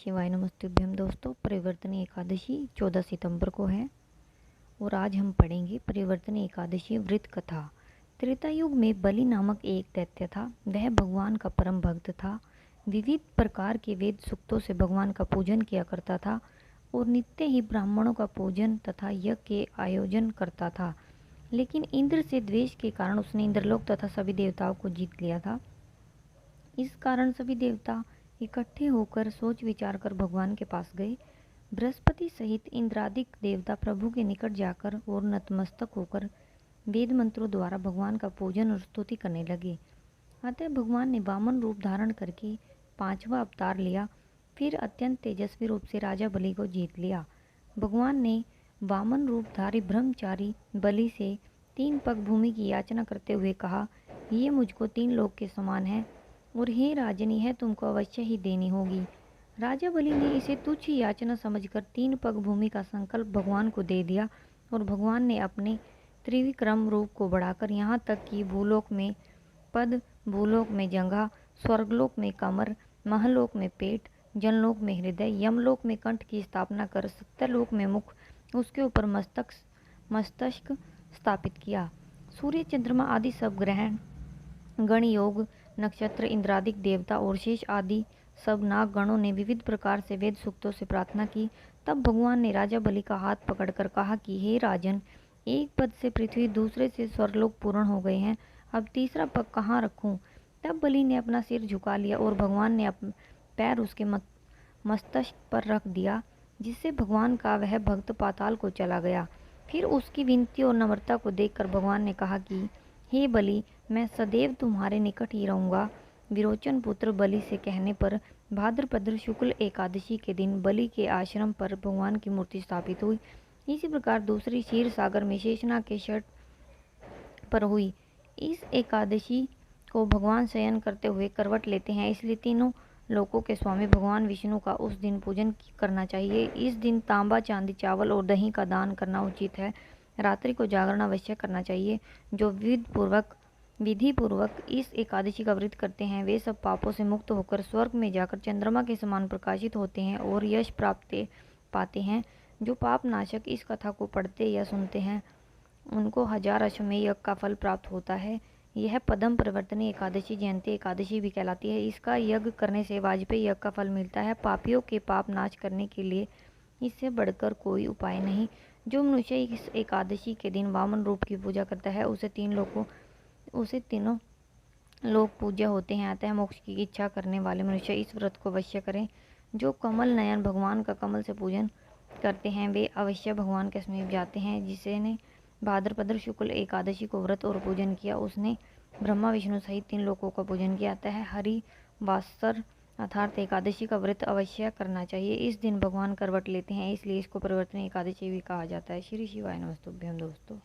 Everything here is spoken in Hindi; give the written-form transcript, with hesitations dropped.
शिवाय नमस्तुभ्यम दोस्तों। परिवर्तनी एकादशी 14 सितंबर को है और आज हम पढ़ेंगे परिवर्तनी एकादशी व्रत कथा। त्रेता युग में बलि नामक एक दैत्य था। वह भगवान का परम भक्त था। विविध प्रकार के वेद सूक्तों से भगवान का पूजन किया करता था और नित्य ही ब्राह्मणों का पूजन तथा यज्ञ के आयोजन करता था। लेकिन इंद्र से द्वेष के कारण उसने इंद्रलोक तथा सभी देवताओं को जीत लिया था। इस कारण सभी देवता इकट्ठे होकर सोच विचार कर भगवान के पास गए। बृहस्पति सहित इंद्रादिक देवता प्रभु के निकट जाकर और नतमस्तक होकर वेद मंत्रों द्वारा भगवान का पूजन और स्तुति करने लगे। अतः भगवान ने वामन रूप धारण करके 5वां अवतार लिया। फिर अत्यंत तेजस्वी रूप से राजा बलि को जीत लिया। भगवान ने वामन रूपधारी ब्रह्मचारी बलि से 3 पग भूमि की याचना करते हुए कहा, ये मुझको 3 लोक के समान है और हे राजनी है तुमको अवश्य ही देनी होगी। राजा बलि ने इसे तुच्छ ही याचना समझकर 3 पग भूमि का संकल्प भगवान को दे दिया और भगवान ने अपने त्रिविक्रम रूप को बढ़ाकर यहाँ तक कि भूलोक में पद, भूलोक में जंघा, स्वर्गलोक में कमर, महलोक में पेट, जनलोक में हृदय, यमलोक में कंठ की स्थापना कर सत्यलोक में मुख, उसके ऊपर मस्तक स्थापित किया। सूर्य, चंद्रमा आदि सब ग्रह, गण, योग, नक्षत्र, इंद्रादिक देवता और शेष आदि सब नाग गणों ने विविध प्रकार से वेद सूक्तों से प्रार्थना की। तब भगवान ने राजा बलि का हाथ पकड़कर कहा कि हे राजन, एक पद से पृथ्वी, दूसरे से स्वर्गलोक पूर्ण हो गए हैं, अब तीसरा पग कहाँ रखूं? तब बलि ने अपना सिर झुका लिया और भगवान ने पैर उसके मस्तक पर रख दिया, जिससे भगवान का वह भक्त पाताल को चला गया। फिर उसकी विनती और नम्रता को देखकर भगवान ने कहा कि हे बलि, मैं सदैव तुम्हारे निकट ही रहूँगा। विरोचन पुत्र बलि से कहने पर भाद्रपद शुक्ल एकादशी के दिन बलि के आश्रम पर भगवान की मूर्ति स्थापित हुई। इसी प्रकार दूसरी क्षीर सागर में शेषनाग के शट पर हुई। इस एकादशी को भगवान शयन करते हुए करवट लेते हैं, इसलिए तीनों लोकों के स्वामी भगवान विष्णु का उस दिन पूजन करना चाहिए। इस दिन तांबा, चांदी, चावल और दही का दान करना उचित है। रात्रि को जागरण अवश्य करना चाहिए। जो विधि पूर्वक इस एकादशी का व्रत करते हैं वे सब पापों से मुक्त होकर स्वर्ग में जाकर चंद्रमा के समान प्रकाशित होते हैं और यश प्राप्त पाते हैं। जो पाप नाशक इस कथा को पढ़ते या सुनते हैं उनको 1000 अश्वमेध यज्ञ का फल प्राप्त होता है। यह पद्म परिवर्तनी एकादशी जयंती एकादशी भी कहलाती है। इसका यज्ञ करने से वाजपेयी यज्ञ का फल मिलता है। पापियों के पाप नाश करने के लिए इससे बढ़कर कोई उपाय नहीं। जो मनुष्य इस एकादशी के दिन वामन रूप की पूजा करता है उसे तीनों लोग पूज्य होते हैं। अतः मोक्ष की इच्छा करने वाले मनुष्य इस व्रत को अवश्य करें। जो कमल नयन भगवान का कमल से पूजन करते हैं वे अवश्य भगवान के समीप जाते हैं। जिसने भाद्रपद शुक्ल एकादशी को व्रत और पूजन किया उसने ब्रह्मा विष्णु सहित 3 लोकों का पूजन किया। अतः हरि वासर अर्थात एकादशी का व्रत अवश्य करना चाहिए। इस दिन भगवान करवट लेते हैं, इसलिए इसको परिवर्तनी एकादशी भी कहा जाता है। श्री शिवाय नमस्तुभ्यम दोस्तों।